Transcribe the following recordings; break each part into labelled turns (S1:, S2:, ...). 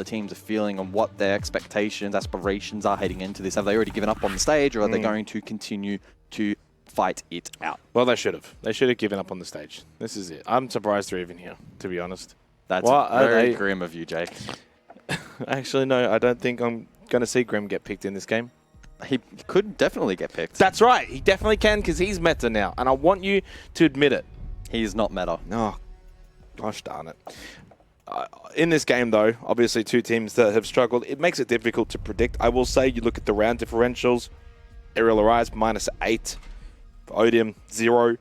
S1: the teams are feeling and what their expectations, aspirations are heading into this. Have they already given up on the stage, or are they going to continue to fight it out?
S2: Well, they should have. They should have given up on the stage. This is it. I'm surprised they're even here, to be honest.
S1: That's very grim of you, Jake.
S2: Actually, no, I don't think I'm going to see Grim get picked in this game.
S1: He could definitely get picked.
S2: That's right. He definitely can because he's meta now, and I want you to admit it.
S1: He's not meta.
S2: Oh, gosh darn it. In this game, though, obviously two teams that have struggled. It makes it difficult to predict. I will say you look at the round differentials. Arial Arise -8. For Odium, 0.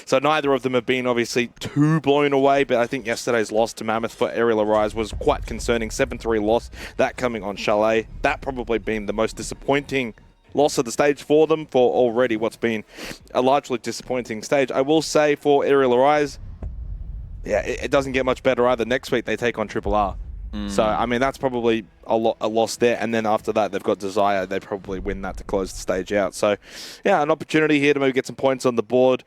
S2: So neither of them have been obviously too blown away, but I think yesterday's loss to Mammoth for Arial Arise was quite concerning. 7-3 loss, that coming on Chalet. That probably been the most disappointing loss of the stage for them for already what's been a largely disappointing stage. I will say for Arial Arise, yeah, it doesn't get much better either. Next week they take on Triple R. So, I mean, that's probably a loss there. And then after that, they've got Desire. They probably win that to close the stage out. So, yeah, an opportunity here to maybe get some points on the board.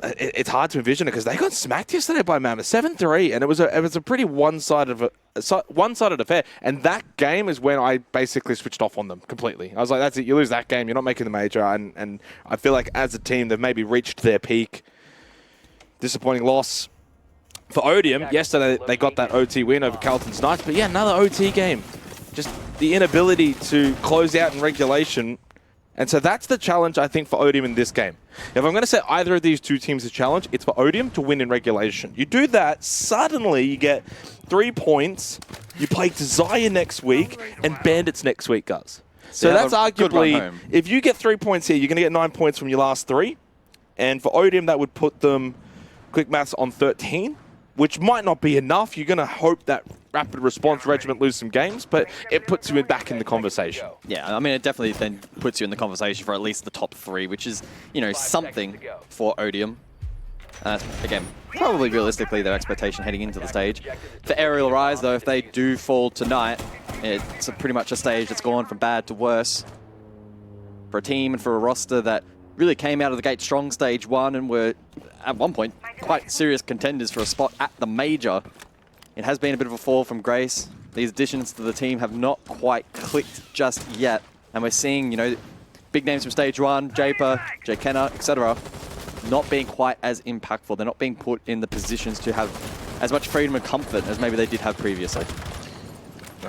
S2: It's hard to envision it because they got smacked yesterday by Mammoth, 7-3, and it was a pretty one-sided affair. And that game is when I basically switched off on them completely. I was like, that's it, you lose that game, you're not making the major. And I feel like as a team, they've maybe reached their peak. Disappointing loss. For Odium, yesterday they got that OT win over Carlton's Knights, but yeah, another OT game. Just the inability to close out in regulation. And so that's the challenge, I think, for Odium in this game. If I'm going to set either of these two teams a challenge, it's for Odium to win in regulation. You do that, suddenly you get 3 points, you play Desire next week, and Bandits next week, guys. So that's arguably, if you get 3 points here, you're going to get 9 points from your last 3. And for Odium, that would put them, quick maths, on 13. Which might not be enough. You're going to hope that Rapid Response Regiment lose some games, but it puts you back in the conversation.
S1: Yeah, I mean, it definitely then puts you in the conversation for at least the top 3, which is, you know, something for Odium. Again, probably realistically their expectation heading into the stage. For Arial Rise, though, if they do fall tonight, it's pretty much a stage that's gone from bad to worse. For a team and for a roster that really came out of the gate strong stage 1 and were, at one point, quite serious contenders for a spot at the major. It has been a bit of a fall from grace. These additions to the team have not quite clicked just yet. And we're seeing, you know, big names from stage 1, Japer, Jay Kenner, etc., not being quite as impactful. They're not being put in the positions to have as much freedom and comfort as maybe they did have previously.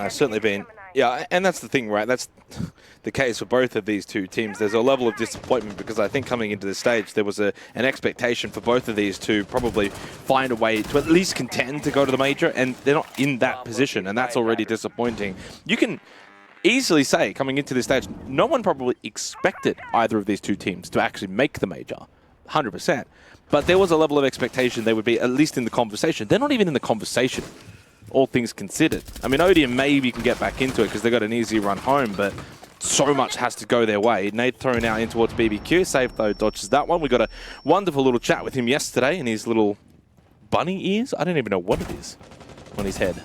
S2: Certainly been. Yeah, and that's the thing, right? That's the case for both of these two teams. There's a level of disappointment because I think coming into the stage, there was an expectation for both of these to probably find a way to at least contend to go to the major, and they're not in that position, and that's already disappointing. You can easily say, coming into this stage, no one probably expected either of these two teams to actually make the major, 100%. But there was a level of expectation they would be at least in the conversation. They're not even in the conversation, all things considered. I mean, Odium maybe can get back into it because they got an easy run home, but so much has to go their way. Nate thrown out in towards BBQ. Safe, though, dodges that one. We got a wonderful little chat with him yesterday in his little bunny ears. I don't even know what it is on his head.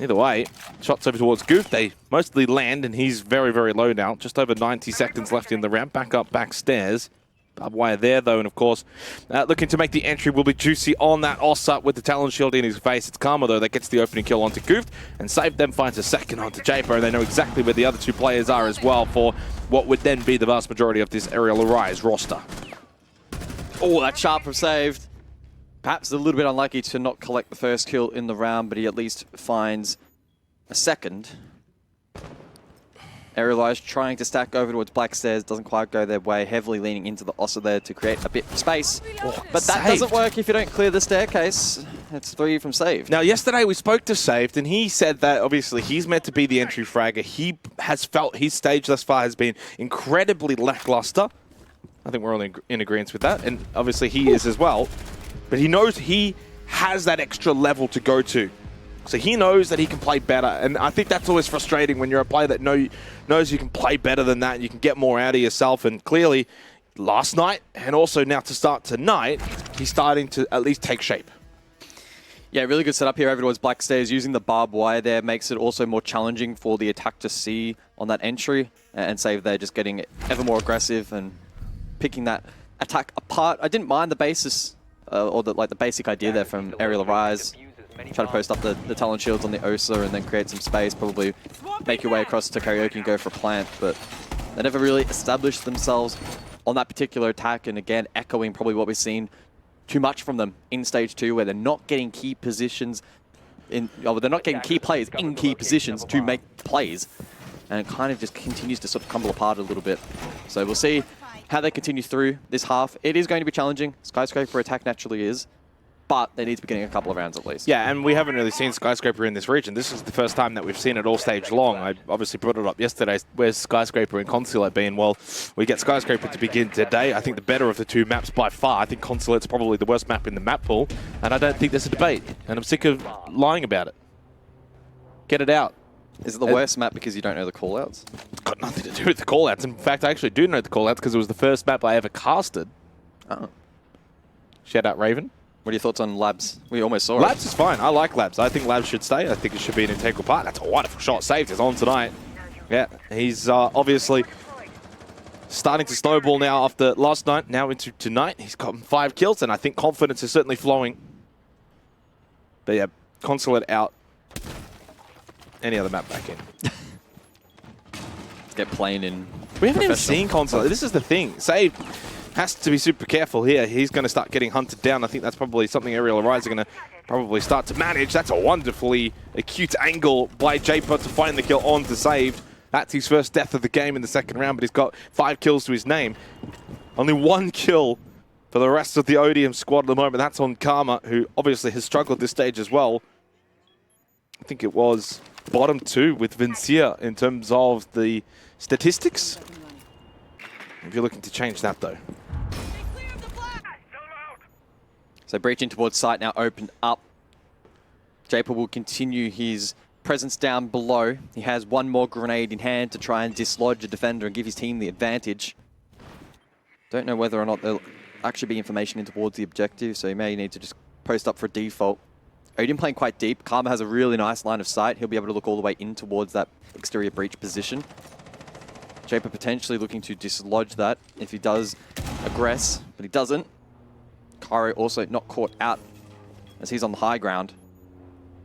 S2: Either way, shots over towards Goof. They mostly land, and he's very, very low now. Just over 90 seconds left in the round. Back up, back stairs. Barbed wire there, though, and of course, looking to make the entry will be Juicy on that Ossa with the Talon Shield in his face. It's Karma, though, that gets the opening kill onto Goof, and Save them finds a second onto Japer, and they know exactly where the other two players are as well for what would then be the vast majority of this Arial Arise roster.
S1: Oh, that sharp from Saved. Perhaps a little bit unlucky to not collect the first kill in the round, but he at least finds a second. Arial Arise trying to stack over towards Black Stairs, doesn't quite go their way, heavily leaning into the Ossa there to create a bit of space. Oh, but that doesn't work if you don't clear the staircase. It's 3 from Saved.
S2: Now, yesterday we spoke to Saved, and he said that obviously he's meant to be the entry fragger. He has felt his stage thus far has been incredibly lackluster. I think we're all in agreement with that, and obviously he is as well. But he knows he has that extra level to go to. So he knows that he can play better, and I think that's always frustrating when you're a player that knows you can play better than that, and you can get more out of yourself, and clearly last night, and also now to start tonight, he's starting to at least take shape.
S1: Yeah, really good setup here over towards Black Stairs. Using the barbed wire there makes it also more challenging for the attack to see on that entry, and Save there just getting ever more aggressive and picking that attack apart. I didn't mind the basis, or the basic idea there from Arial Arise. Try to post up the talent shields on the Osa and then create some space, probably make your way across to Karaoke and go for a plant, but they never really established themselves on that particular attack, and again, echoing probably what we've seen too much from them in Stage 2, where they're not getting key positions they're not getting key players in key positions to make plays, and it kind of just continues to sort of crumble apart a little bit. So we'll see how they continue through this half. It is going to be challenging. Skyscraper attack naturally is, but they need to be getting a couple of rounds at least.
S2: Yeah, and we haven't really seen Skyscraper in this region. This is the first time that we've seen it all stage long. I obviously brought it up yesterday. Where's Skyscraper and Consulate been? Well, we get Skyscraper to begin today. I think the better of the two maps by far. I think Consulate's probably the worst map in the map pool, and I don't think there's a debate. And I'm sick of lying about it. Get it out.
S1: Is it the worst map because you don't know the callouts?
S2: Got nothing to do with the callouts. In fact, I actually do know the callouts because it was the first map I ever casted.
S1: Oh.
S2: Shout out Raven.
S1: What are your thoughts on Labs? We almost saw
S2: Labs is fine. I like Labs. I think Labs should stay. I think it should be an integral part. That's a wonderful shot. Saved. He's on tonight. Yeah, he's obviously starting to snowball now after last night. Now into tonight. He's gotten 5 kills, and I think confidence is certainly flowing. But yeah, Consulate out. Any other map back in.
S1: Let's get playing in.
S2: We haven't even seen Consulate. This is the thing. Save has to be super careful here. He's going to start getting hunted down. I think that's probably something Arial Arise are going to probably start to manage. That's a wonderfully acute angle by Japer to find the kill on to Save. That's his first death of the game in the second round, but he's got 5 kills to his name. Only 1 kill for the rest of the Odium squad at the moment. That's on Karma, who obviously has struggled this stage as well. I think it was bottom 2 with Vincia in terms of the statistics. If you're looking to change that, though.
S1: So breaching towards site now opened up. Japer will continue his presence down below. He has 1 more grenade in hand to try and dislodge a defender and give his team the advantage. Don't know whether or not there'll actually be information in towards the objective, so he may need to just post up for a default. Odium playing quite deep. Karma has a really nice line of sight. He'll be able to look all the way in towards that exterior breach position. Japer potentially looking to dislodge that if he does aggress, but he doesn't. Cairo also not caught out as he's on the high ground.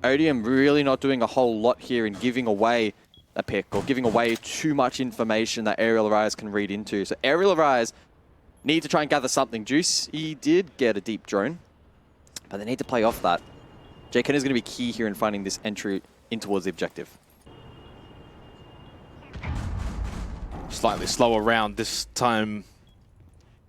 S1: Odium really not doing a whole lot here in giving away a pick or giving away too much information that Arial Arise can read into. So Arial Arise need to try and gather something. Juice, he did get a deep drone, but they need to play off that. JKN is going to be key here in finding this entry in towards the objective.
S2: Slightly slower round this time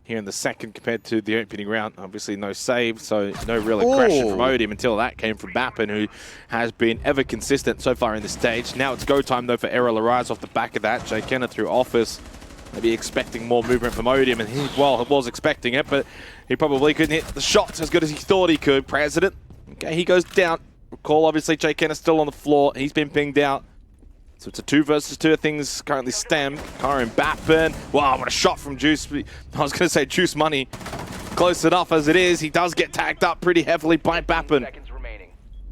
S2: here in the second compared to the opening round. Obviously no save, so no real aggression from Odium until that came from Bappin, who has been ever consistent so far in the stage. Now it's go time though for Arial Arise off the back of that. JKN through Office, maybe expecting more movement from Odium, and he, well, was expecting it, but he probably couldn't hit the shots as good as he thought he could. President, okay, he goes down. Recall, obviously, JKN is still on the floor. He's been pinged out. So it's a 2 versus 2. Things currently stem. Karen Bappin. Wow, what a shot from Juice. I was going to say Juice Money. Close enough as it is. He does get tagged up pretty heavily by Bappin.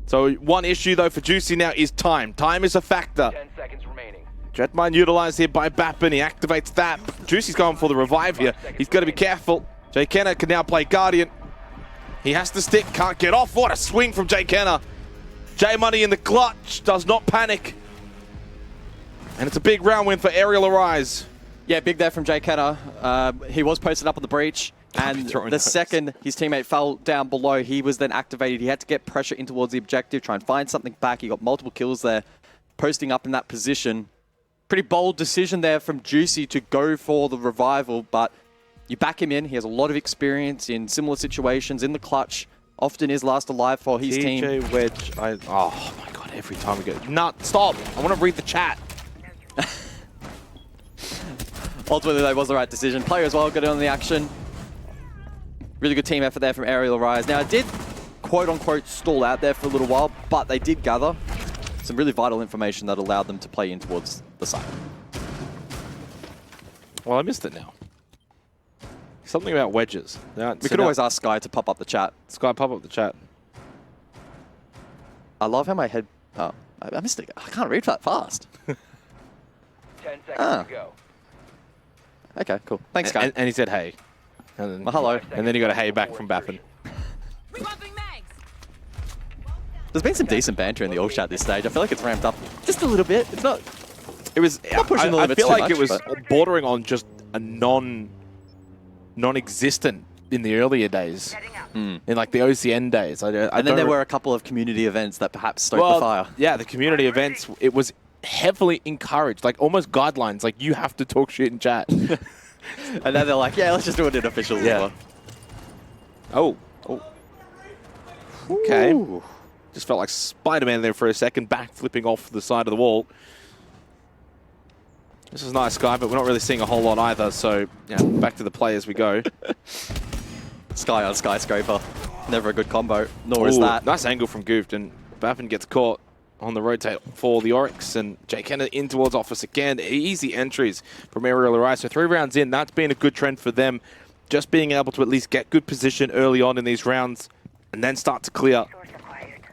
S2: So 1 issue, though, for Juicy now is time. Time is a factor.
S3: 10 seconds remaining.
S2: Dreadmine utilized here by Bappin. He activates that. Juicy's going for the revive here. He's got to be careful. Jay Kenner can now play Guardian. He has to stick. Can't get off. What a swing from Jay Kenner. J Money in the clutch. Does not panic. And it's a big round win for Arial Arise.
S1: Yeah, big there from Jay Kenner. He was posted up on the breach, and the second his teammate fell down below, he was then activated. He had to get pressure in towards the objective, try and find something back. He got multiple kills there, posting up in that position. Pretty bold decision there from Juicy to go for the revival, but you back him in. He has a lot of experience in similar situations in the clutch. Often is last alive for his team.
S2: TJ Wedge, oh my god, every time we go. Nut, stop. I want to read the chat.
S1: Ultimately, that was the right decision. Player as well got in on the action. Really good team effort there from Arial Arise. Now, it did quote-unquote stall out there for a little while, but they did gather some really vital information that allowed them to play in towards the side.
S2: Well, I missed it now. Something about wedges.
S1: We could always ask Sky to pop up the chat.
S2: Sky, pop up the chat.
S1: I love how my head... Oh, I missed it. I can't read that fast.
S3: 10 seconds to go.
S1: Okay, cool. Thanks, Sky.
S2: And he said, hey. And then,
S1: hello.
S2: And then he got a hey back from Bappin.
S4: Rebuffing mags.
S1: There's been some decent banter in the org chat this stage. I feel like it's ramped up just a little bit. It's not...
S2: It was.
S1: Not pushing the
S2: I
S1: limits
S2: feel
S1: too
S2: like
S1: much,
S2: it was
S1: but-
S2: bordering on just a non-existent in the earlier days, in like the OCN days.
S1: And then there were a couple of community events that perhaps stoked the fire.
S2: Yeah, the community events. It was heavily encouraged, like almost guidelines. Like you have to talk shit in chat.
S1: And then they're like, yeah, let's just do it in officials.
S2: Yeah.
S1: As well.
S2: Oh. Okay.
S1: Ooh.
S2: Just felt like Spider-Man there for a second, back flipping off the side of the wall. This is nice, Sky, but we're not really seeing a whole lot either. So, yeah, back to the play as we go.
S1: Sky on Skyscraper. Never a good combo, nor is
S2: Ooh,
S1: that.
S2: nice angle from Goofed, and Bappin gets caught on the rotate for the Oryx, and Jake Henner in towards Office again. Easy entries from Arial Arise. So 3 rounds in, that's been a good trend for them. Just being able to at least get good position early on in these rounds and then start to clear.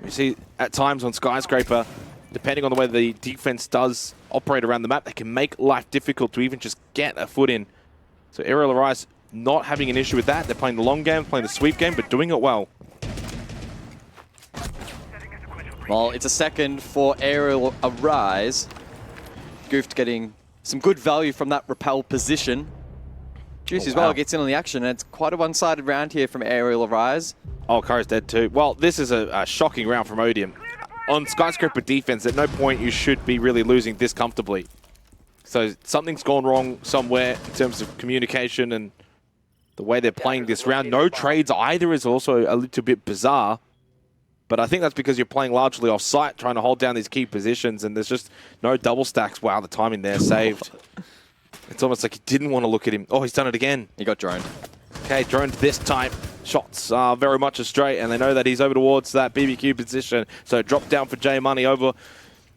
S2: You see at times on Skyscraper, depending on the way the defense does operate around the map, they can make life difficult to even just get a foot in. So Arial Arise not having an issue with that. They're playing the long game, playing the sweep game, but doing it well.
S1: Well, it's a second for Arial Arise. Goofed getting some good value from that repel position. Juice as well gets in on the action, and it's quite a one-sided round here from Arial Arise.
S2: Oh, Kara's dead too. Well, this is a shocking round from Odium. On Skyscraper defense, at no point you should be really losing this comfortably. So something's gone wrong somewhere in terms of communication and the way they're playing this round. No trades either is also a little bit bizarre. But I think that's because you're playing largely off-site, trying to hold down these key positions, and there's just no double stacks. Wow, the timing there saved. It's almost like he didn't want to look at him. Oh, he's done it again.
S1: He got droned.
S2: Okay, droned this time. Shots are very much astray, and they know that he's over towards that BBQ position. So drop down for J Money over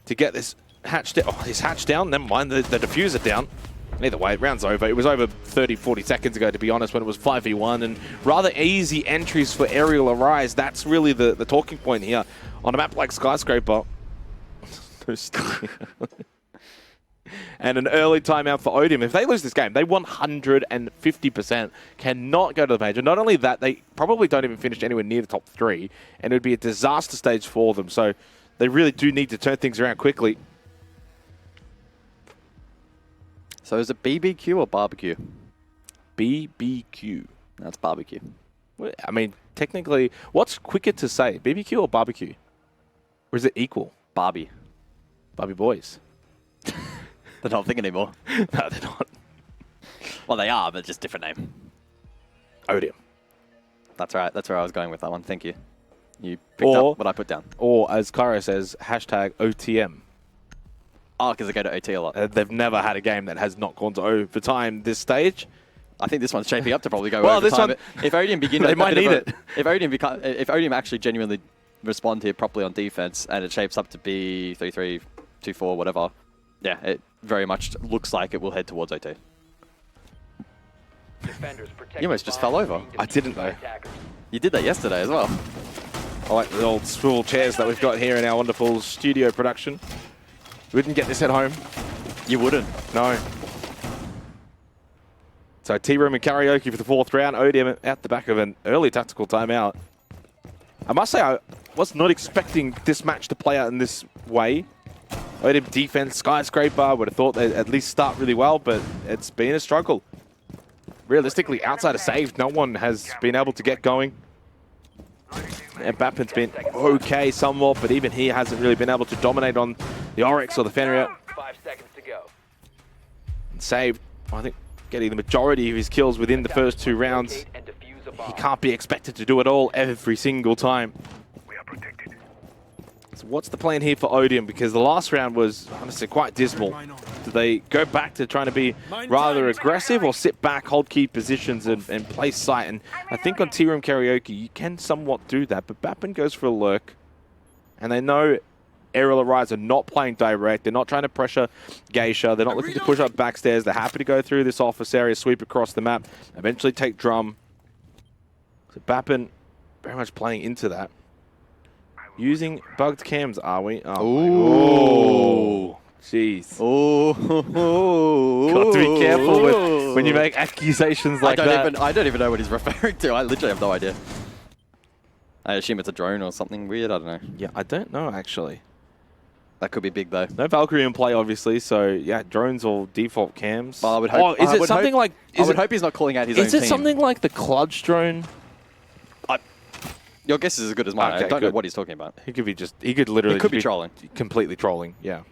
S2: to get this hatch down. Oh, he's hatched down. Never mind, the diffuser down. Either way, round's over. It was over 30, 40 seconds ago, to be honest, when it was 5v1. And rather easy entries for Arial Arise. That's really the talking point here. On a map like Skyscraper. And an early timeout for Odium. If they lose this game, they 150% cannot go to the major. Not only that, they probably don't even finish anywhere near the top 3. And it would be a disaster stage for them. So they really do need to turn things around quickly.
S1: So is it BBQ or barbecue?
S2: BBQ.
S1: That's barbecue.
S2: Well, I mean, technically, what's quicker to say? BBQ or barbecue? Or is it equal?
S1: Barbie.
S2: Barbie boys.
S1: They're not thinking anymore.
S2: No, they're not.
S1: Well, they are, but just different name.
S2: Odium.
S1: That's right. That's where I was going with that one. Thank you. You picked up what I put down.
S2: Or, as Cairo says, hashtag OTM.
S1: Oh, because they go to OT a lot.
S2: They've never had a game that has not gone to overtime this stage.
S1: I think this one's shaping up to probably go
S2: Well,
S1: overtime.
S2: this one,
S1: if Odium begin,
S2: they might need it.
S1: If Odium actually genuinely respond here properly on defense, and it shapes up to be 3-3, 2-4, whatever, yeah, it very much looks like it will head towards OT. You almost just fell over.
S2: I didn't though.
S1: You did that yesterday as well.
S2: I like the old swivel chairs that we've got here in our wonderful studio production. We wouldn't get this at home.
S1: You wouldn't.
S2: No. So Tea Room and Karaoke for the 4th round. Odium at the back of an early tactical timeout. I must say, I was not expecting this match to play out in this way. Odium defense, Skyscraper, would have thought they'd at least start really well, but it's been a struggle. Realistically, outside of save, no one has been able to get going. And Bappin's been okay somewhat, but even he hasn't really been able to dominate on the Oryx or the Fenrir.
S3: 5 seconds to go.
S2: And saved, I think, getting the majority of his kills within the first 2 rounds.
S3: And defuse a bomb.
S2: He can't be expected to do it all every single time. So what's the plan here for Odium? Because the last round was, honestly, quite dismal. Do they go back to trying to be rather aggressive or sit back, hold key positions and play sight? And I think on Tea Room Karaoke, you can somewhat do that, but Bappin goes for a lurk. And they know Arial Arise are not playing direct. They're not trying to pressure Geisha. They're not looking to push up backstairs. They're happy to go through this office area, sweep across the map, eventually take drum. So Bappin very much playing into that. Using bugged cams, are we? Oh, jeez.
S1: Oh,
S2: Got to be careful when you make accusations like that.
S1: I don't even know what he's referring to. I literally have no idea. I assume it's a drone or something weird. I don't know.
S2: Yeah, I don't know, actually.
S1: That could be big, though.
S2: No Valkyrie in play, obviously, so yeah, drones or default cams.
S1: Well, I would hope.
S2: Oh, is
S1: I
S2: it
S1: would
S2: something
S1: hope,
S2: like...
S1: I would hope he's not calling out his own
S2: Is
S1: team.
S2: it something like the Clutch drone?
S1: Your guess is as good as mine.
S2: Okay,
S1: I don't know
S2: good.
S1: what he's talking about.
S2: He could literally...
S1: He could be
S2: just
S1: trolling.
S2: Completely trolling, yeah.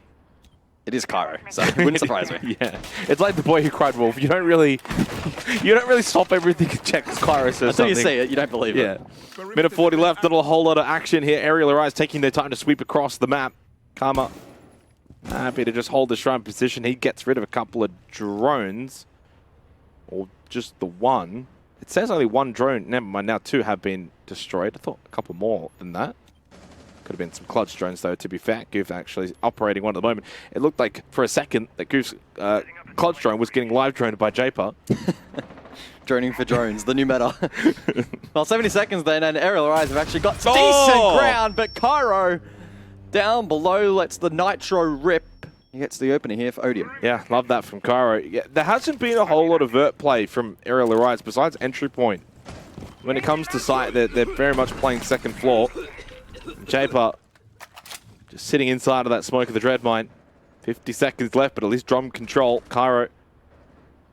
S1: It is Cairo, so it wouldn't surprise me.
S2: Yeah, it's like the boy who cried wolf. You don't really stop everything and check Cairo says
S1: Until
S2: something.
S1: you see it, you don't believe
S2: Yeah.
S1: it.
S2: Minute 40 left, not a whole lot of action here. Arial Arise taking their time to sweep across the map. Karma happy to just hold the shrine position. He gets rid of a couple of drones. Or just the one. It says only one drone. Never mind, now two have been destroyed. I thought a couple more than that. Could have been some clutch drones, though, to be fair. Goof actually operating one at the moment. It looked like, for a second, that Goof's clutch drone was getting live droned by Japer.
S1: Droning for drones, the new meta. Well, 70 seconds then, and Arial Arise have actually got
S2: Oh!
S1: decent ground, but Cairo down below lets the Nitro rip. He gets the opener here for Odium.
S2: Yeah, love that from Cairo. Yeah, there hasn't been a whole lot of vert play from Arial Arise besides entry point. When it comes to site, they're very much playing second floor. Japer just sitting inside of that smoke of the Dread Mine. 50 seconds left, but at least drum control. Cairo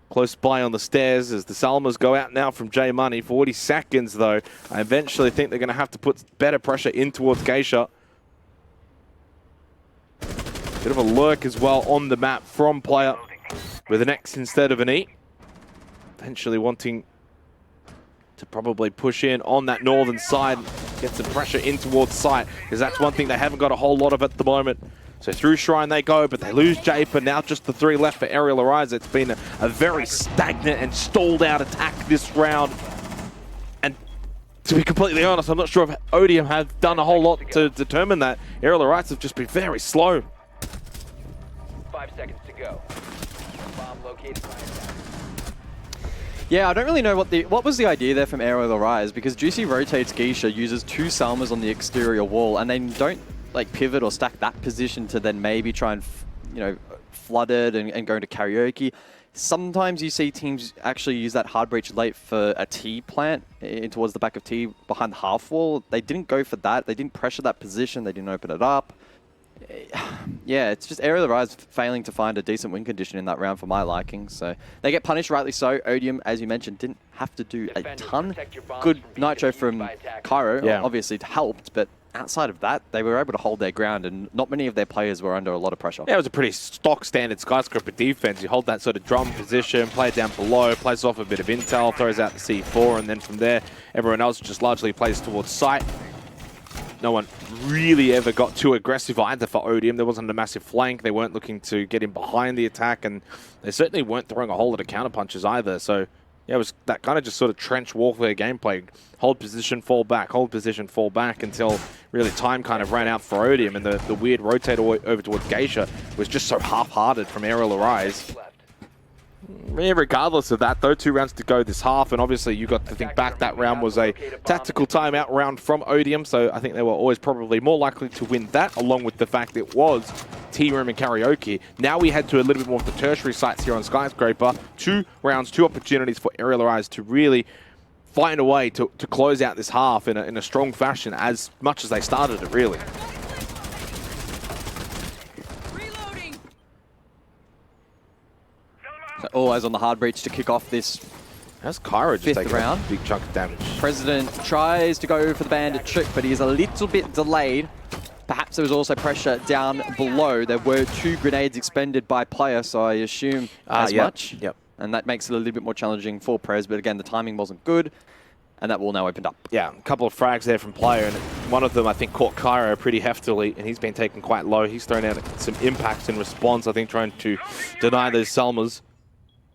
S2: close by on the stairs as the Salmas go out now from J Money. 40 seconds, though. I eventually think they're going to have to put better pressure in towards Geisha. Bit of a lurk as well on the map from player with an X instead of an E. Eventually wanting to probably push in on that northern side, get some pressure in towards site, because that's one thing they haven't got a whole lot of at the moment. So through Shrine they go, but they lose Japer. Now just the three left for Arial Arise. It's been a very stagnant and stalled out attack this round. And to be completely honest, I'm not sure if Odium have done a whole lot to determine that. Arial Arise have just been very slow.
S3: 5 seconds to go. Bomb located by attack.
S1: Yeah, I don't really know what was the idea there from Arial Arise, because Juicy rotates Geisha, uses two Salmas on the exterior wall, and they don't like pivot or stack that position to then maybe try and flood it and go into karaoke. Sometimes you see teams actually use that hard breach late for a T plant in towards the back of T behind the half wall. They didn't go for that. They didn't pressure that position. They didn't open it up. Yeah, it's just Arial Arise failing to find a decent win condition in that round for my liking. So they get punished, rightly so. Odium, as you mentioned, didn't have to do a ton. Good Nitro from Cairo, obviously helped, but outside of that, they were able to hold their ground, and not many of their players were under a lot of pressure.
S2: Yeah, it was a pretty stock standard skyscraper defense. You hold that sort of drum position, play it down below, plays off a bit of intel, throws out the C4, and then from there, everyone else just largely plays towards site. No one really ever got too aggressive either for Odium. There wasn't a massive flank. They weren't looking to get in behind the attack, and they certainly weren't throwing a whole lot of counterpunches either. So, yeah, it was that kind of just sort of trench warfare gameplay. Hold position, fall back, hold position, fall back, until really time kind of ran out for Odium, and the weird rotate over towards Geisha was just so half-hearted from Arial Arise. Yeah, regardless of that, though, 2 rounds to go this half, and obviously you got to think back, that round was a tactical timeout round from Odium, so I think they were always probably more likely to win that, along with the fact it was Tea Room and Karaoke. Now we head to a little bit more of the tertiary sites here on Skyscraper. 2 rounds, 2 opportunities for Arial Arise to really find a way to close out this half in a strong fashion, as much as they started it, really.
S1: So all eyes on the hard breach to kick off this
S2: How's Cairo just taking
S1: round.
S2: a big chunk of damage?
S1: President tries to go for the bandit trick, but he is a little bit delayed. Perhaps there was also pressure down below. There were 2 grenades expended by player, so I assume as much.
S2: Yep.
S1: And that makes it a little bit more challenging for Prez, but again, the timing wasn't good, and that wall now opened up.
S2: Yeah, a couple of frags there from player, and one of them, I think, caught Cairo pretty heftily, and he's been taken quite low. He's thrown out some impacts in response, I think, trying to deny those Salmas.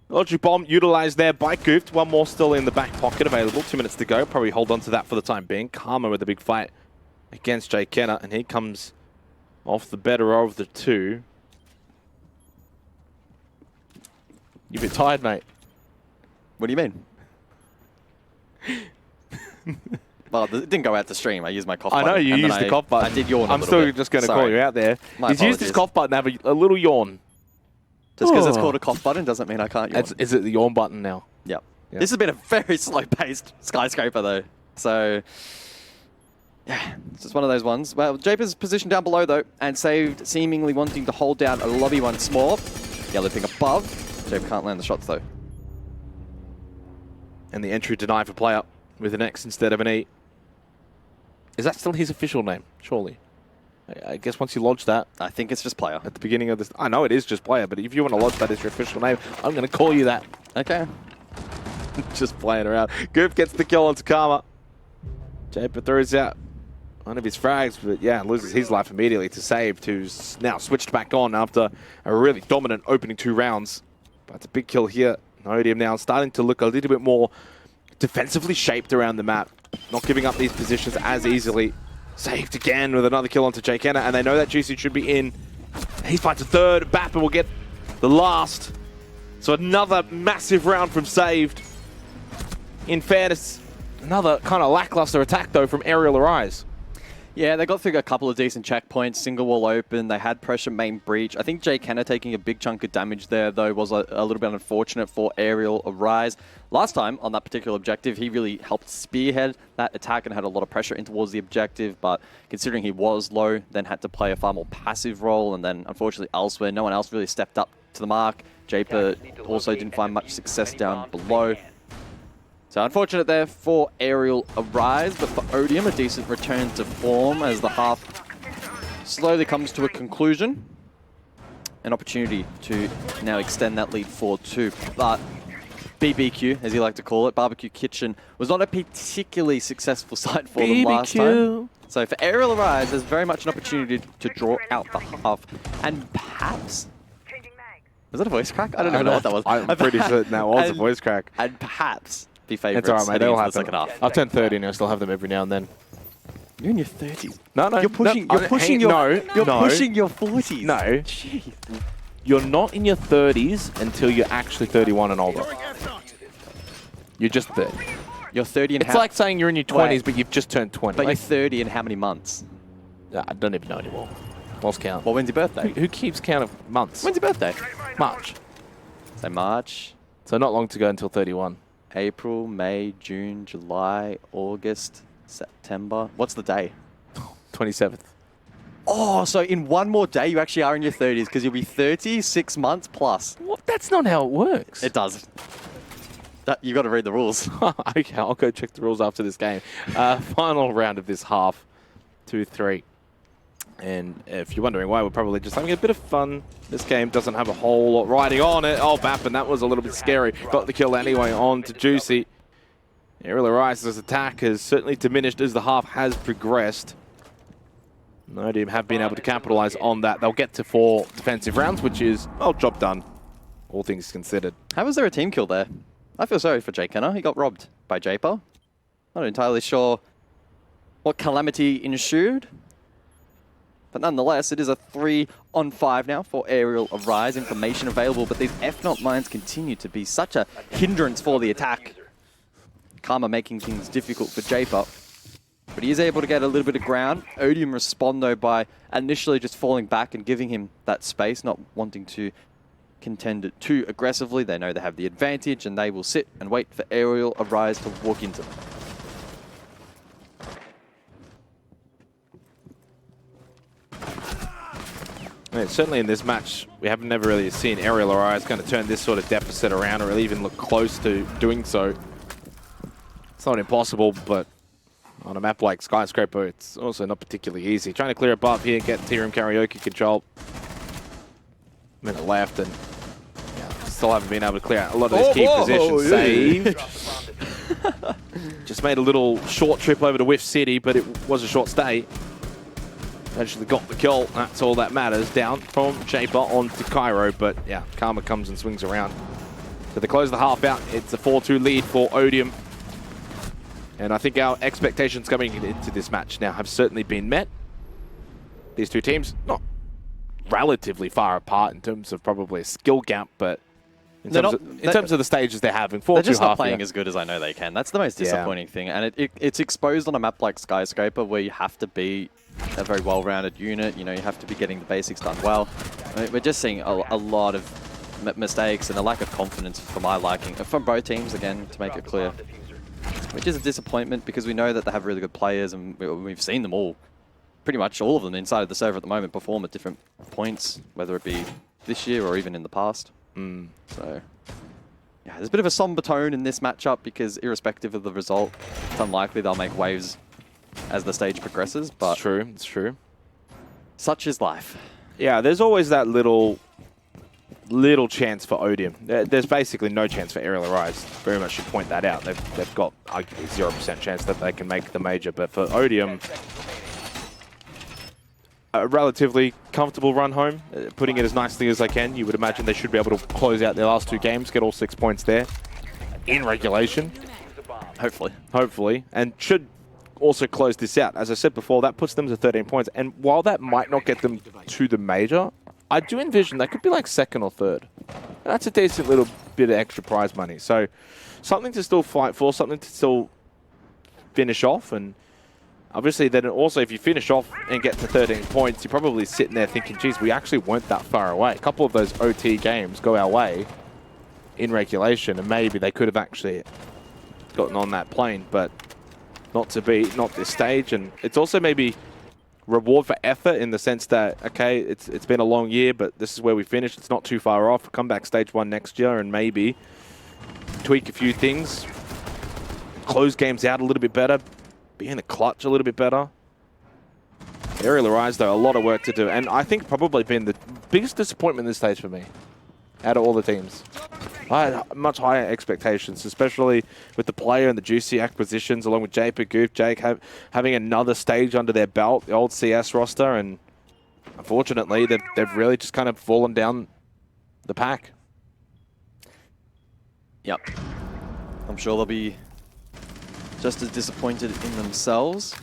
S2: Logic bomb utilized there by Goofed. One more still in the back pocket available. 2 minutes to go. Probably hold on to that for the time being. Karma with a big fight against Jay Kenner, and he comes off the better of the 2. You a bit tired, mate?
S1: What do you mean? Well, it didn't go out to stream. I used my cough button.
S2: I know, you used the cough button.
S1: I did yawn a
S2: I'm
S1: little
S2: still
S1: bit.
S2: just going to
S1: Sorry.
S2: call you out there.
S1: My
S2: He's used his
S1: apologies.
S2: cough button to have a little yawn.
S1: Just because it's called a cough button doesn't mean I can't yawn.
S2: Is it the yawn button now?
S1: Yep.
S2: Yeah.
S1: This has been a very slow-paced Skyscraper, though. So, Yeah, it's just one of those ones. Well, Japer's positioned down below, though, and saved, seemingly wanting to hold down a lobby once more. Yellow ping above. Japer can't land the shots, though.
S2: And the entry denied for player with an X instead of an E. Is that still his official name? Surely. I guess once you lodge that
S1: I think it's just player.
S2: at the beginning of this... I know it is just player, but if you want to lodge that as your official name, I'm going to call you that.
S1: Okay.
S2: Just playing around. Goof gets the kill onto Karma. Japer throws out one of his frags, but yeah, loses his life immediately to Saved, who's now switched back on after a really dominant opening 2 rounds. But it's a big kill here. Odium now starting to look a little bit more defensively shaped around the map. Not giving up these positions as easily. Saved again with another kill onto Jay Kenner, and they know that Juicy should be in. He finds a third. Bapper will get the last. So another massive round from Saved. In fairness, another kind of lackluster attack, though, from Arial Arise.
S1: Yeah, they got through a couple of decent checkpoints, single wall open, they had pressure main breach. I think Jay Kenner taking a big chunk of damage there, though, was a little bit unfortunate for Arial Arise. Last time, on that particular objective, he really helped spearhead that attack and had a lot of pressure in towards the objective, but considering he was low, then had to play a far more passive role, and then, unfortunately, elsewhere, no one else really stepped up to the mark. Japer also didn't find much success down below. So unfortunate there for Arial Arise, but for Odium, a decent return to form as the half slowly comes to a conclusion. An opportunity to now extend that lead 4-2. But BBQ, as you like to call it, Barbecue Kitchen, was not a particularly successful site for them last time. So for Arial Arise, there's very much an opportunity to draw out the half. And perhaps... Was that a voice crack? I don't even know what that was.
S2: I'm pretty certain that was a voice crack.
S1: And perhaps... Favourites.
S2: It's alright, mate. They'll happen.
S1: Second half.
S2: I've turned 30 and I still have them every now and then.
S1: You're in your 30s.
S2: No, no.
S1: You're pushing.
S2: No,
S1: you're pushing your.
S2: no,
S1: You're
S2: no.
S1: pushing your 40s.
S2: No.
S1: Jeez.
S2: You're not in your 30s until you're actually 31 and older. You're just 30.
S1: You're 30 and
S2: It's like saying you're in your 20s, but you've just turned 20.
S1: But
S2: Like,
S1: you're 30 in how many months?
S2: I don't even know anymore. Lost count.
S1: Well, when's your birthday?
S2: Who keeps count of months?
S1: When's your birthday?
S2: March.
S1: So March,
S2: So not long to go until 31.
S1: April, May, June, July, August, September. What's the day?
S2: 27th.
S1: Oh, so in one more day you actually are in your 30s because you'll be 30, 6 months plus.
S2: What? That's not how it works.
S1: It does. You got to read the rules.
S2: Okay, I'll go check the rules after this game. Final round of this half, 2-3. And if you're wondering why, we're probably just having a bit of fun. This game doesn't have a whole lot riding on it. Oh, Bappin, that was a little bit scary. Got the kill anyway on to Juicy. Arial Arise's attack has certainly diminished as the half has progressed. Odium have been able to capitalize on that. They'll get to 4 defensive rounds, which is, well, job done, all things considered.
S1: How was there a team kill there? I feel sorry for Jay Kenner. He got robbed by Japer. Not entirely sure what calamity ensued. But nonetheless, it is a 3-on-5 now for Arial Arise. Information available, but these F-Not mines continue to be such a hindrance for the attack. Karma making things difficult for Japer. But he is able to get a little bit of ground. Odium respond, though, by initially just falling back and giving him that space, not wanting to contend it too aggressively. They know they have the advantage, and they will sit and wait for Arial Arise to walk into them.
S2: I mean, certainly in this match, we haven't never really seen Arial Arise going to turn this sort of deficit around or even look close to doing so. It's not impossible, but on a map like Skyscraper, it's also not particularly easy. Trying to clear above here, get Tea Room Karaoke control. Minute left, and yeah, still haven't been able to clear out a lot of these key positions. Saved. Just made a little short trip over to Whiff City, but it was a short stay. Eventually got the kill. That's all that matters. Down from Japer onto Cairo, but yeah, Karma comes and swings around. So they close the half out. It's a 4-2 lead for Odium. And I think our expectations coming into this match now have certainly been met. These two teams, not relatively far apart in terms of probably a skill gap, but in terms of the stages they're having, 4-2
S1: they're just not
S2: half,
S1: playing as good as I know they can. That's the most disappointing thing. And it's exposed on a map like Skyscraper where you have to be a very well-rounded unit. You know, you have to be getting the basics done well. I mean, we're just seeing a lot of mistakes and a lack of confidence for my liking from both teams, again, to make it clear. which is a disappointment because we know that they have really good players and we've seen them all, pretty much all of them inside of the server at the moment perform at different points, whether it be this year or even in the past. So, yeah, there's a bit of a somber tone in this matchup because irrespective of the result, it's unlikely they'll make waves as the stage progresses. But
S2: It's true, it's true.
S1: Such is life.
S2: Yeah, there's always that little chance for Odium. There's basically no chance for Arial Arise. Very much should point that out. They've got arguably 0% chance that they can make the major. But for Odium, a relatively comfortable run home, putting it as nicely as they can. You would imagine they should be able to close out their last 2 games, get all 6 points there in regulation.
S1: Hopefully.
S2: Hopefully. And should also close this out. As I said before, that puts them to 13 points. And while that might not get them to the major, I do envision they could be like 2nd or 3rd. That's a decent little bit of extra prize money. So something to still fight for, something to still finish off. And obviously then also if you finish off and get to 13 points, you're probably sitting there thinking, geez, we actually weren't that far away. A couple of those OT games go our way in regulation and maybe they could have actually gotten on that plane, but not to be, not this stage. And it's also maybe reward for effort in the sense that, okay, it's been a long year, but this is where we finished. It's not too far off. Come back stage 1 next year and maybe tweak a few things, close games out a little bit better, be in a clutch a little bit better. Arial Arise, though, a lot of work to do. And I think probably been the biggest disappointment this stage for me out of all the teams. I had much higher expectations, especially with the player and the juicy acquisitions, along with Jake, Goof, Jake having another stage under their belt, the old CS roster, and unfortunately, they've really just kind of fallen down the pack.
S1: Yep. I'm sure they'll be just as disappointed in themselves.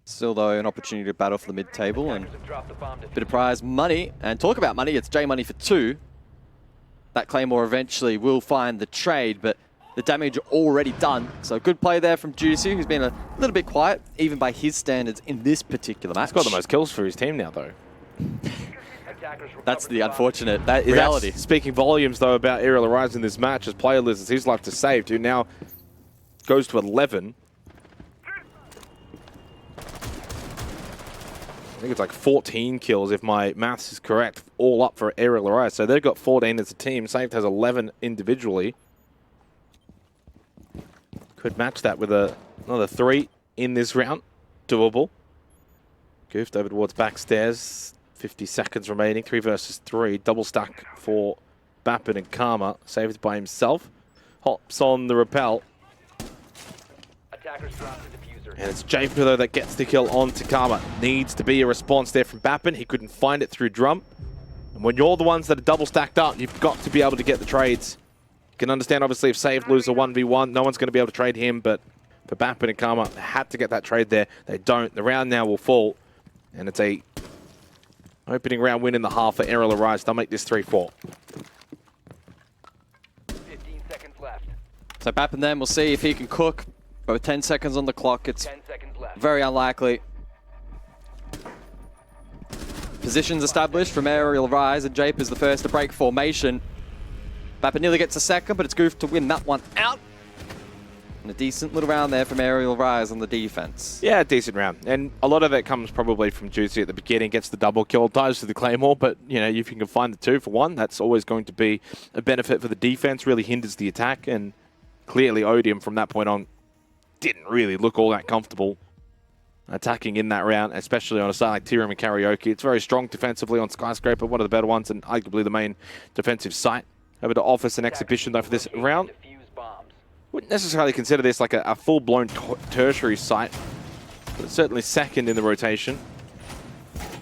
S1: Still, though, an opportunity to battle for the mid-table and a bit of prize money. And talk about money, it's J money for 2. That Claymore eventually will find the trade, but the damage already done. So good play there from Juicy, who's been a little bit quiet, even by his standards in this particular match.
S2: He's got the most kills for his team now, though.
S1: That's the unfortunate
S2: That's
S1: reality.
S2: Speaking volumes, though, about Arial Arise in this match as player loses his life to saved, who now goes to 11. I think it's like 14 kills, if my maths is correct, all up for Arial Arise. So they've got 14 as a team. Saved has 11 individually. Could match that with another 3 in this round. Doable. Goofed over towards backstairs. 50 seconds remaining. 3 versus 3. Double stack for Bappin and Karma. Saved by himself. Hops on the rappel.
S3: Attackers drop the diffuser.
S2: And it's Japer, though, that gets the kill on Takama. Needs to be a response there from Bappin. He couldn't find it through Drum. And when you're the ones that are double stacked up, you've got to be able to get the trades. You can understand, obviously, if Saved loses a 1v1, no one's going to be able to trade him. But for Bappin and Karma, they had to get that trade there. They don't. The round now will fall. And it's a opening round win in the half for Arial Arise. They'll make this 3-4.
S3: 15 seconds left.
S1: So Bappin then, we'll see if he can cook. But with 10 seconds on the clock, it's
S3: 10 seconds left.
S1: very unlikely. Positions established from Arial Rise, and Jape is the first to break formation. Bappin nearly gets a second, but it's Goof to win that one out. And a decent little round there from Arial Rise on the defense.
S2: Yeah, decent round. And a lot of it comes probably from Juicy at the beginning, gets the double kill, dives to the Claymore, but you know, if you can find the 2 for 1, that's always going to be a benefit for the defense, really hinders the attack, and clearly Odium from that point on didn't really look all that comfortable attacking in that round, especially on a side like Tyrium and Karaoke. It's very strong defensively on Skyscraper, one of the better ones, and arguably the main defensive site. Over to Office and Exhibition, though, for this round.
S3: Defuse bombs.
S2: Wouldn't necessarily consider this like a full-blown tertiary site, but it's certainly second in the rotation.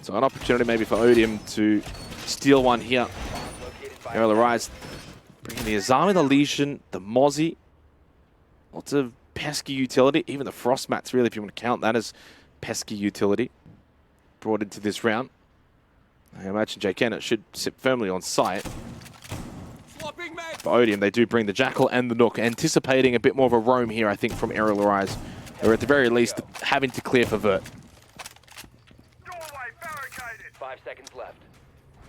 S2: So an opportunity maybe for Odium to steal one here. Arial Arise bringing the Azami, the Legion, the Mozzie. Lots of pesky utility, even the Frost Mats, really, if you want to count that as pesky utility, brought into this round. I imagine Jay Kennett should sit firmly on site. For Odium, they do bring the Jackal and the Nook, anticipating a bit more of a roam here, I think, from Arial Arise, or at the very least, having to clear for Vert.
S3: 5 seconds left.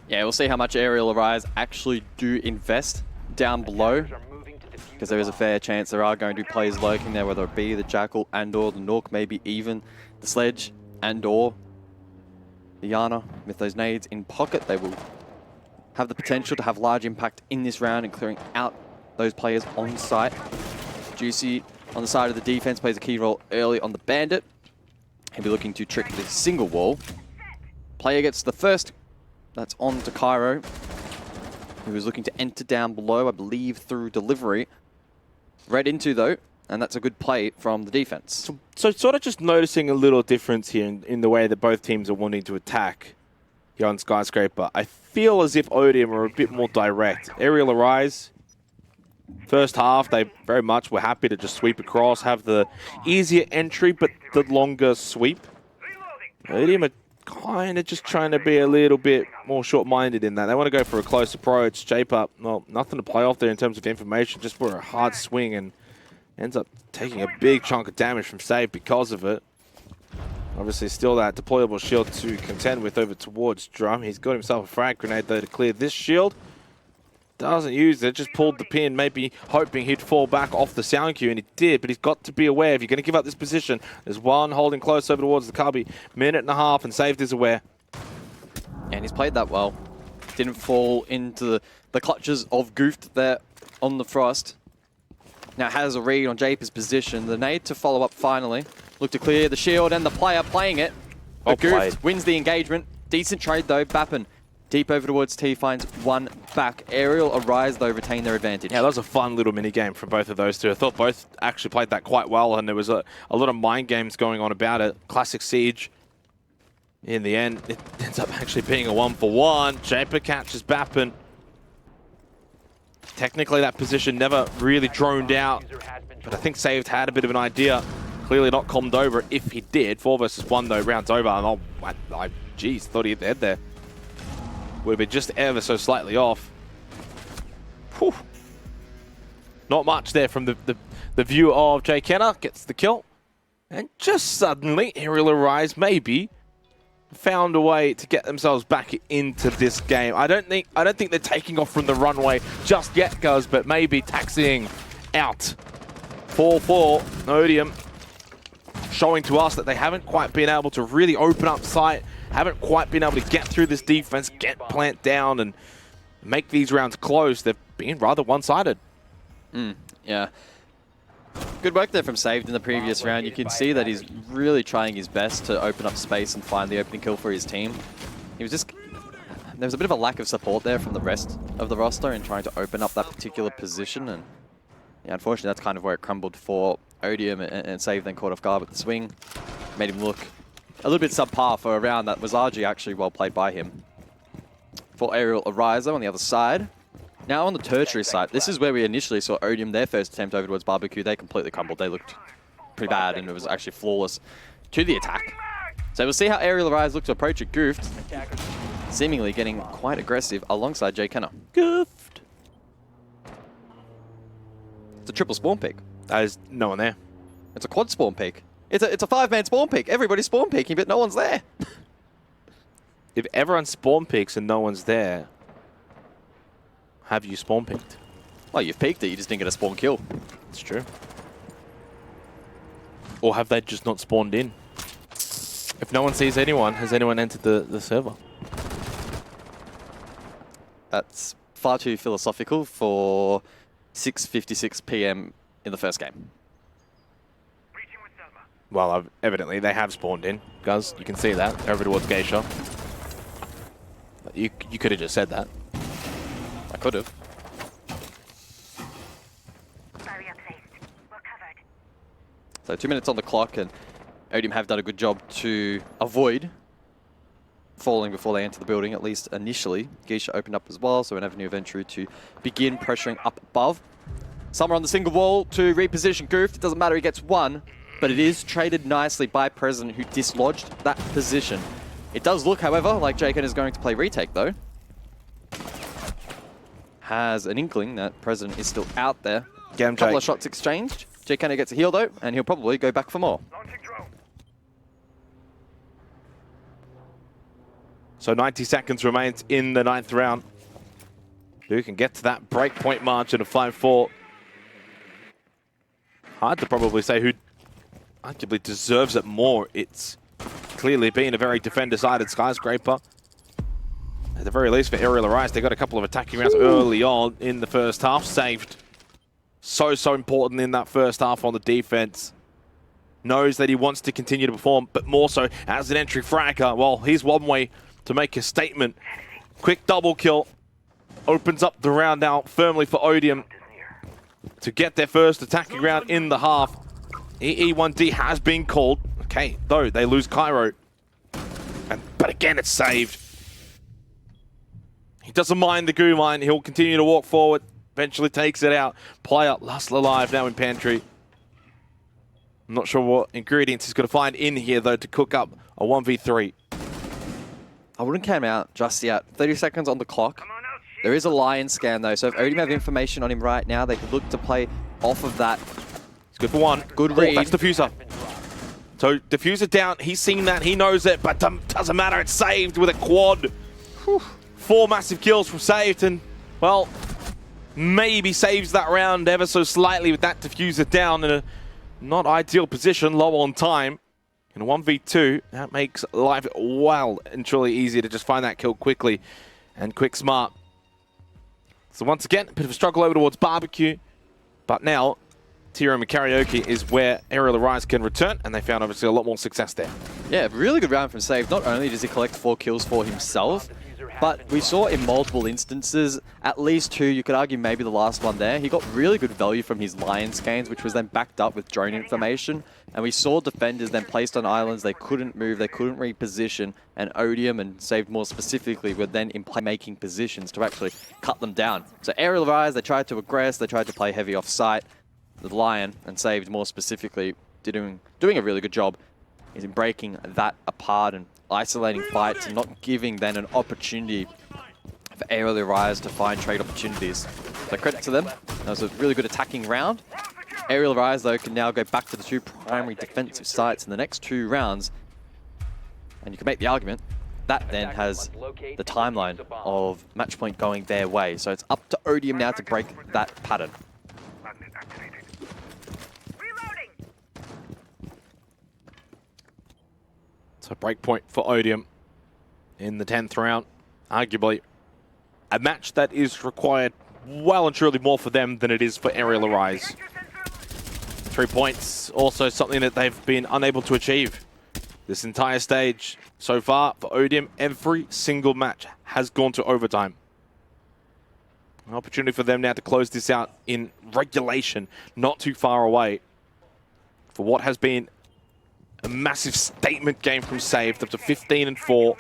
S1: Yeah, we'll see how much Arial Arise actually do invest down below.
S3: Attackers are moving to defuse
S1: because there is a fair chance there are going to be players lurking there, whether it be the Jackal and/or the Nork, maybe even the Sledge and/or the Yana. With those nades in pocket, they will have the potential to have large impact in this round and clearing out those players on site. Juicy on the side of the defense plays a key role early on the Bandit. He'll be looking to trick the single wall. Player gets the first. That's on to Cairo, who is looking to enter down below, I believe, through delivery. Read into, though, and that's a good play from the defense.
S2: So sort of just noticing a little difference here in the way that both teams are wanting to attack here on Skyscraper. I feel as if Odium are a bit more direct. Arial Arise, first half, they very much were happy to just sweep across, have the easier entry, but the longer sweep. Odium are kind of just trying to be a little bit more short-minded in that. They want to go for a close approach. J-Pup, well, nothing to play off there in terms of information, just for a hard swing, and ends up taking a big chunk of damage from Save because of it. Obviously still that deployable shield to contend with over towards Drum. He's got himself a frag grenade though to clear this shield. Doesn't use it, just pulled the pin, maybe hoping he'd fall back off the sound cue, and he did, but he's got to be aware if you're going to give up this position. There's one holding close over towards the Cubby. Minute and a half, and Saved is aware.
S1: And he's played that well. Didn't fall into the clutches of Goofed there on the Frost. Now has a read on Japer's position. The nade to follow up finally. Look to clear the shield and the player playing it. But Goofed wins the engagement. Decent trade though. Bappen deep over towards T finds one back. Arial Arise though retain their advantage.
S2: Yeah, that was a fun little mini game from both of those two. I thought both actually played that quite well, and there was a lot of mind games going on about it. Classic Siege. In the end, it ends up actually being a 1-for-1. Japer catches Bappen. Technically, that position never really droned out, but I think Saved had a bit of an idea. Clearly not calmed over if he did. 4 versus 1 though, round's over. And geez, thought he hit the head there. Would have been just ever so slightly off. Whew. Not much there from the view of Jay Kenner. Gets the kill. And just suddenly, Arial Arise maybe found a way to get themselves back into this game. I don't think they're taking off from the runway just yet, guys, but maybe taxiing out. 4-4, Odium showing to us that they haven't quite been able to really open up sight, haven't quite been able to get through this defense, get plant down, and make these rounds close. They've been rather one-sided.
S1: Yeah. Good work there from Saved in the previous round. You can see that he's really trying his best to open up space and find the opening kill for his team. He was just... There was a bit of a lack of support there from the rest of the roster in trying to open up that particular position, and yeah, unfortunately that's kind of where it crumbled for Odium, and Saved then caught off guard with the swing. Made him look a little bit subpar for a round that was largely actually well played by him. For Arial Arise on the other side. Now on the tertiary side, this is where we initially saw Odium, their first attempt over towards Barbecue. They completely crumbled. They looked pretty bad, and it was actually flawless to the attack. So we'll see how Arial Arise look to approach it. Goofed, seemingly getting quite aggressive alongside Jay Kenner.
S2: Goofed.
S1: It's a triple spawn pick.
S2: There's no one there.
S1: It's a quad spawn pick. It's a 5-man spawn pick. Everybody's spawn picking, but no one's there.
S2: If everyone spawn picks and no one's there, have you spawn picked?
S1: Well, you've peeked it, you just didn't get a spawn kill.
S2: It's true. Or have they just not spawned in? If no one sees anyone, has anyone entered the server?
S1: That's far too philosophical for 6:56 PM in the first game.
S2: Well, evidently they have spawned in. Guys, you can see that. Over towards Geisha. You could have just said that.
S1: I could have. So 2 minutes on the clock, and Odium have done a good job to avoid falling before they enter the building, at least initially. Geisha opened up as well, so an avenue of entry to begin pressuring up above. Summer on the single wall to reposition Goofed. It doesn't matter, he gets one, but it is traded nicely by President, who dislodged that position. It does look, however, like Jaken is going to play retake, though. Has an inkling that President is still out there. Couple of shots exchanged. Jaken gets a heal, though, and he'll probably go back for more.
S2: So 90 seconds remains in the 9th round. Who can get to that breakpoint margin of 5-4? hard to probably say who arguably deserves it more. It's clearly been a very defender-sided Skyscraper. At the very least for Arial Arise, they got a couple of attacking rounds early on in the first half. Saved. So important in that first half on the defense. Knows that he wants to continue to perform, but more so as an entry fragger. Well, here's one way to make a statement. Quick double kill. Opens up the round now firmly for Odium to get their first attacking round in the half. EE1D has been called. Okay, though, they lose Cairo. But again, it's saved. He doesn't mind the goo mine. He'll continue to walk forward. Eventually takes it out. Player last alive now in pantry. I'm not sure what ingredients he's going to find in here, though, to cook up a 1v3.
S1: I wouldn't count him out just yet. 30 seconds on the clock. There is a lion scan, though, so if Odium have information on him right now, they could look to play off of that.
S2: It's good for one.
S1: Good read.
S2: That's Diffuser. So Diffuser down. He's seen that. He knows it, but doesn't matter. It's saved with a quad. Whew. 4 massive kills from saved, and, well, maybe saves that round ever so slightly with that Diffuser down in a not ideal position, low on time. In a 1v2, that makes life well and truly easier to just find that kill quickly and quick smart. So once again, a bit of a struggle over towards Barbecue, but now Tiro and Karaoke is where Arial Arise can return, and they found obviously a lot more success there.
S1: Yeah, really good round from Save. Not only does he collect 4 kills for himself, but we saw in multiple instances, at least 2, you could argue maybe the last one there, he got really good value from his Lion scans, which was then backed up with drone information. And we saw defenders then placed on islands, they couldn't move, they couldn't reposition, and Odium, and Saved more specifically, were then in playmaking positions to actually cut them down. So Arial Arise, they tried to aggress, they tried to play heavy off site. The Lion, and Saved more specifically, doing a really good job in breaking that apart and isolating fights and not giving then an opportunity for Arial Arise to find trade opportunities. So credit to them. That was a really good attacking round. Arial Arise, though, can now go back to the 2 primary defensive sites in the next 2 rounds. And you can make the argument that then has the timeline of match point going their way. So it's up to Odium now to break that pattern.
S2: So breakpoint for Odium in the 10th round. Arguably a match that is required well and truly more for them than it is for Arial Arise. 3 points, also something that they've been unable to achieve this entire stage. So far for Odium, every single match has gone to overtime. An opportunity for them now to close this out in regulation, not too far away, for what has been a massive statement game from Saved, up to 15-4.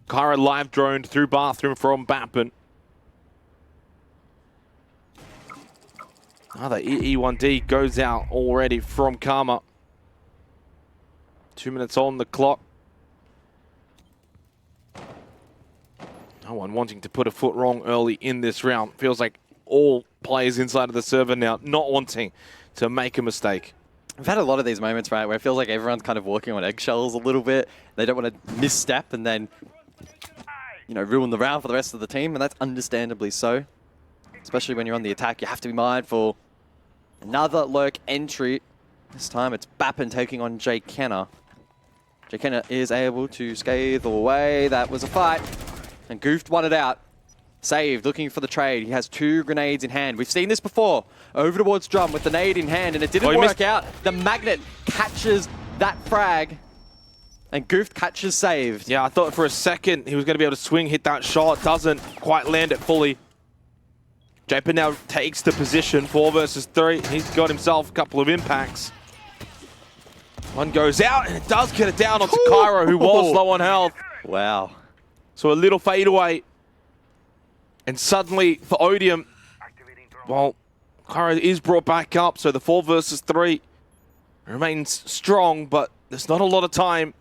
S2: Kyra live droned through bathroom from Bappen. Another EE1D goes out already from Karma. 2 minutes on the clock. No one wanting to put a foot wrong early in this round. Feels like all players inside of the server now not wanting to make a mistake.
S1: We've had a lot of these moments, right, where it feels like everyone's kind of walking on eggshells a little bit. They don't want to misstep and then, you know, ruin the round for the rest of the team, and that's understandably so. Especially when you're on the attack, you have to be mindful. Another lurk entry. This time it's Bappen taking on Jay Kenner. Jay Kenner is able to scathe away. That was a fight. And Goofed won it out. Saved, looking for the trade. He has 2 grenades in hand. We've seen this before. Over towards Drum with the nade in hand, and it didn't work out. The magnet catches that frag, and Goofed catches Saved.
S2: Yeah, I thought for a second he was going to be able to swing, hit that shot. Doesn't quite land it fully. Japan now takes the position, 4 versus 3. He's got himself a couple of impacts. One goes out, and it does get it down onto Cairo, who was low on health.
S1: Wow.
S2: So a little fadeaway. And suddenly, for Odium, well, Cairo is brought back up, so the 4 versus 3 remains strong, but there's not a lot of time.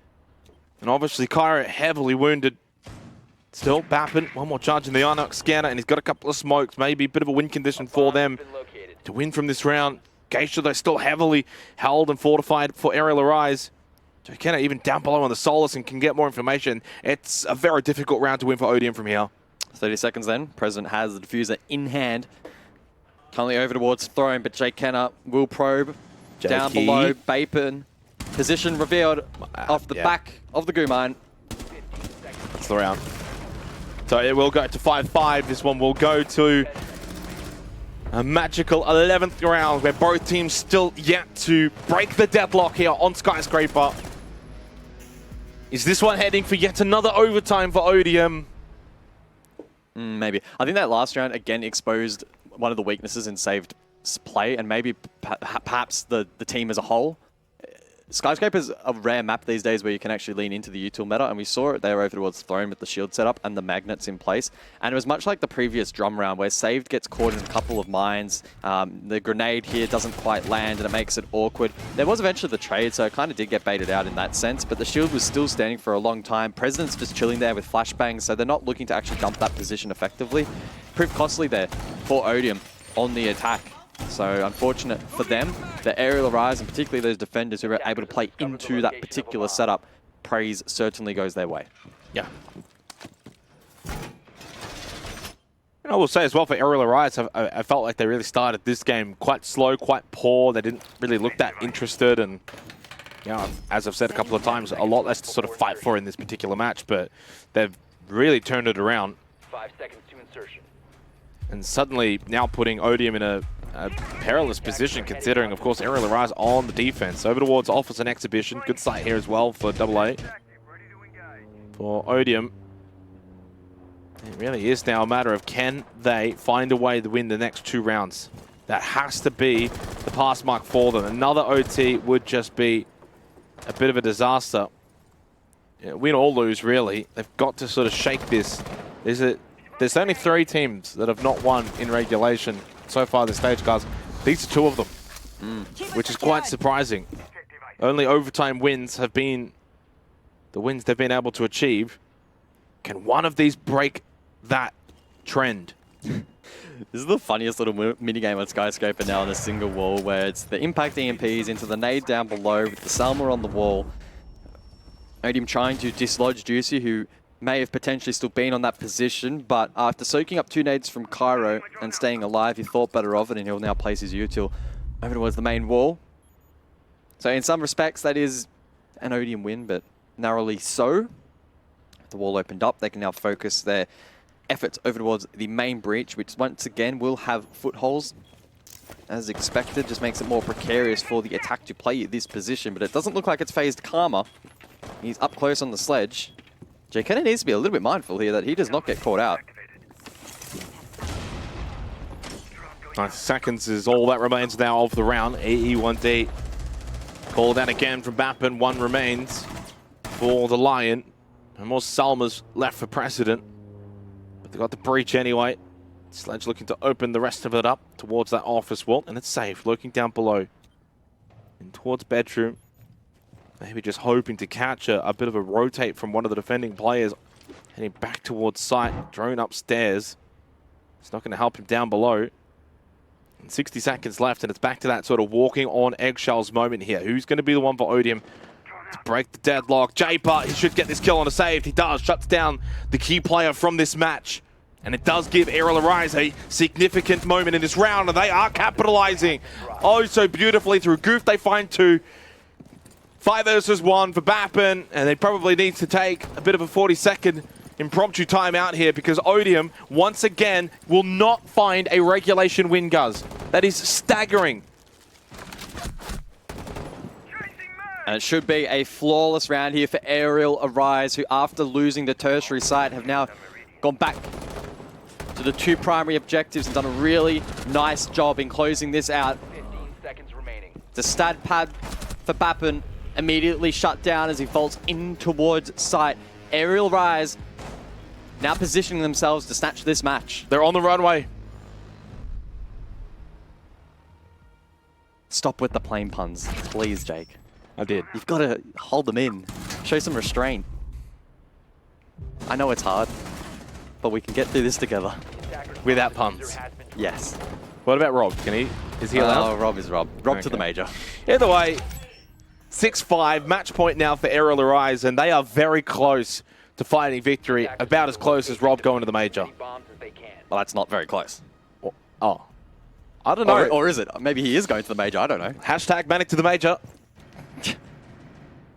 S2: And obviously, Cairo heavily wounded. Still, Bappen, one more charge in the Arnox scanner, and he's got a couple of smokes, maybe a bit of a win condition for them to win from this round. Geisha, though, still heavily held and fortified for Arial Arise. Joe Kenner even down below on the Solus and can get more information. It's a very difficult round to win for Odium from here.
S1: 30 seconds then. President has the diffuser in hand. Currently over towards Throne, but Jake Kenner will probe. Down
S2: Jakey.
S1: below, Bapin. Position revealed off the back of the goo mine.
S2: That's the round. So it will go to 5-5. This one will go to a magical 11th round where both teams still yet to break the deadlock here on Skyscraper. Is this one heading for yet another overtime for Odium?
S1: Maybe. I think that last round again exposed one of the weaknesses in saved play, and maybe perhaps the team as a whole. Skyscraper is a rare map these days where you can actually lean into the util meta, and we saw it there over towards Throne with the shield setup and the magnets in place. And it was much like the previous drum round where Saved gets caught in a couple of mines. The grenade here doesn't quite land and it makes it awkward. There was eventually the trade, so it kind of did get baited out in that sense, but the shield was still standing for a long time. President's just chilling there with flashbangs, so they're not looking to actually dump that position effectively. Proved costly there for Odium on the attack. So unfortunate for them. The aerial rise, and particularly those defenders who were able to play into that particular setup, praise certainly goes their way.
S2: Yeah. And I will say as well for Arial Rise, I felt like they really started this game quite slow, quite poor. They didn't really look that interested, and you know, as I've said a couple of times, a lot less to sort of fight for in this particular match, but they've really turned it around.
S3: 5 seconds to insertion.
S2: And suddenly now putting Odium in a perilous position, considering, of course, Arial Rise on the defense. Over towards Office and Exhibition. Good sight here as well for AA. For Odium, it really is now a matter of can they find a way to win the next 2 rounds. That has to be the pass mark for them. Another OT would just be a bit of a disaster. Yeah, win or lose, really. They've got to sort of shake this. There's only 3 teams that have not won in regulation so far this stage, guys. These are 2 of them, which is quite surprising. Only overtime wins have been the wins they've been able to achieve. Can one of these break that trend?
S1: This is the funniest little minigame on Skyscraper now on a single wall, where it's the impact EMPs into the nade down below with the Salma on the wall. Odium trying to dislodge Juicy, who may have potentially still been on that position, but after soaking up 2 nades from Cairo and staying alive, he thought better of it, and he'll now place his util over towards the main wall. So in some respects, that is an Odium win, but narrowly so. The wall opened up, they can now focus their efforts over towards the main breach, which once again will have footholds. As expected, just makes it more precarious for the attack to play this position, but it doesn't look like it's phased Karma. He's up close on the sledge. Jay Kenner needs to be a little bit mindful here that he does not get caught out.
S2: 9 seconds is all that remains now of the round. AE1D called out again from Bappin. 1 remains for the Lion. And more Salmas left for President. But they got the breach anyway. Sledge looking to open the rest of it up towards that office wall. And it's safe, looking down below. And towards bedroom. Maybe just hoping to catch a bit of a rotate from one of the defending players. Heading back towards site. Drone upstairs. It's not going to help him down below. And 60 seconds left, and it's back to that sort of walking on eggshells moment here. Who's going to be the one for Odium to break the deadlock? Japer, he should get this kill on a save. He does. Shuts down the key player from this match. And it does give Arial Rise a significant moment in this round, and they are capitalizing oh so beautifully through Goof. They find 2. 5 versus 1 for Bappin, and they probably need to take a bit of a 40-second impromptu timeout here because Odium, once again, will not find a regulation win, Guz. That is staggering.
S1: And it should be a flawless round here for Arial Arise, who after losing the tertiary site have now gone back to the 2 primary objectives and done a really nice job in closing this out.
S3: 15 seconds remaining.
S1: The stat pad for Bappin immediately shut down as he falls in towards site. Arial Rise now positioning themselves to snatch this match.
S2: They're on the runway.
S1: Stop with the plane puns, please, Jake.
S2: I did.
S1: You've got to hold them in. Show some restraint. I know it's hard, but we can get through this together.
S2: Without puns.
S1: Yes.
S2: What about Rob? Is he allowed?
S1: Oh, Rob is Rob. Rob to
S2: Okay.
S1: the major.
S2: Either way, 6-5, match point now for Arial Rise, and they are very close to finding victory, about as close as Rob going to the major.
S3: Bombs as they can.
S1: Well, that's not very close.
S2: Oh. I don't know.
S1: Or is it? Maybe he is going to the major. I don't know.
S2: Hashtag Manic to the major.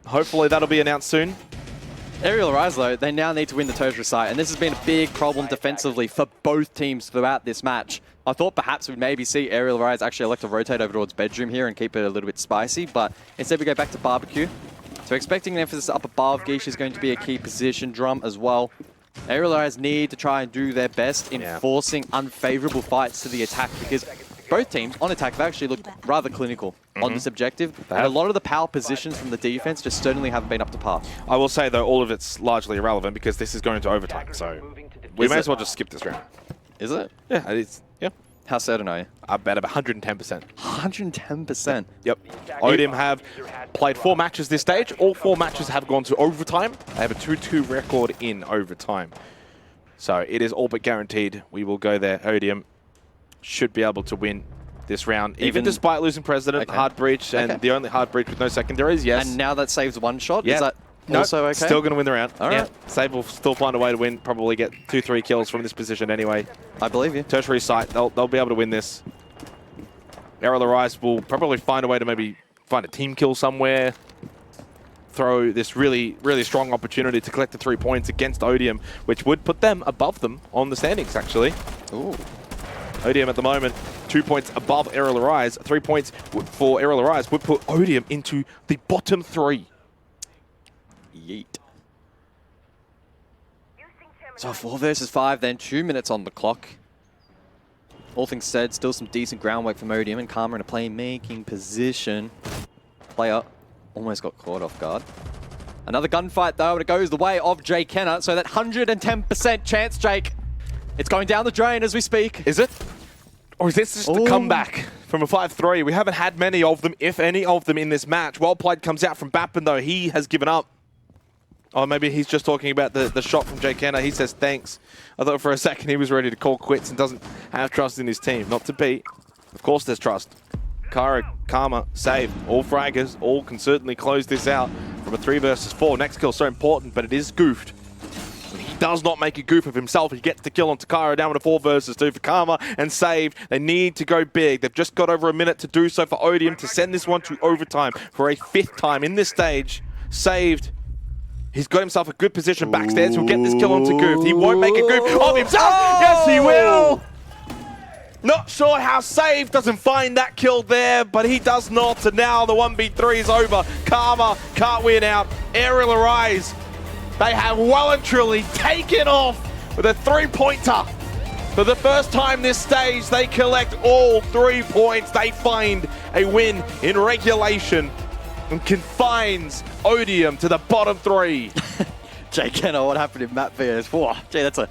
S2: Hopefully that'll be announced soon.
S1: Arial Arise, though, they now need to win the tertiary site, and this has been a big problem defensively for both teams throughout this match. I thought perhaps we'd maybe see Arial Arise actually elect to rotate over towards bedroom here and keep it a little bit spicy, but instead we go back to barbecue. So expecting an emphasis up above. Geesh is going to be a key position. Drum as well. Arial Arise need to try and do their best in forcing unfavorable fights to the attack, because both teams on attack have actually looked rather clinical on this objective, and a lot of the power positions from the defense just certainly haven't been up to par.
S2: I will say, though, all of it's largely irrelevant because this is going to overtime, so we may as well just skip this round.
S1: Is it?
S2: Yeah, it is. Yeah.
S1: How certain are you?
S2: I bet about 110%.
S1: 110%?
S2: Yep. Odium have played 4 matches this stage. All 4 matches have gone to overtime. They have a 2-2 record in overtime. So it is all but guaranteed we will go there. Odium should be able to win this round, even despite losing President, hard breach, and the only hard breach with no secondaries, yes.
S1: And now that saves 1 shot?
S2: Yeah.
S1: Is that also okay?
S2: Still going to win the round.
S1: All right.
S2: Save will still find a way to win, probably get 2-3 kills from this position anyway.
S1: I believe you.
S2: Tertiary site, they'll be able to win this. Arial Arise will probably find a way to maybe find a team kill somewhere. Throw this really, really strong opportunity to collect the 3 points against Odium, which would put them above them on the standings, actually.
S1: Ooh.
S2: Odium at the moment, 2 points above Arial Arise. 3 points for Arial Arise would put Odium into the bottom 3.
S1: Yeet. So 4 versus 5, then 2 minutes on the clock. All things said, still some decent groundwork from Odium, and Karma in a playmaking position. Player almost got caught off guard. Another gunfight though, and it goes the way of Jake Kenner. So that 110% chance, Jake, it's going down the drain as we speak.
S2: Is it? Or is this just a comeback from a 5-3? We haven't had many of them, if any of them, in this match. Well played comes out from Bappen though. He has given up. Oh, maybe he's just talking about the shot from Jake Kenner. He says thanks. I thought for a second he was ready to call quits and doesn't have trust in his team. Not to be. Of course there's trust. Karma, save. All fraggers, all can certainly close this out from a 3 versus 4. Next kill so important, but it is goofed. When he does not make a goof of himself, he gets the kill on Takara down with a 4 versus 2 for Karma and saved. They need to go big. They've just got over a minute to do so for Odium to send this one to overtime for a 5th time in this stage. Saved. He's got himself a good position backstairs. He'll get this kill onto Goof. He won't make a goof of himself. Yes, he will. Not sure how Save doesn't find that kill there, but he does not. And now the 1v3 is over. Karma can't win out. Arial Arise, they have well and truly taken off with a 3-pointer. For the first time this stage, they collect all 3 points. They find a win in regulation and confines Odium to the bottom 3.
S1: Jake Kenner, what happened in map VS4? Gee, that's a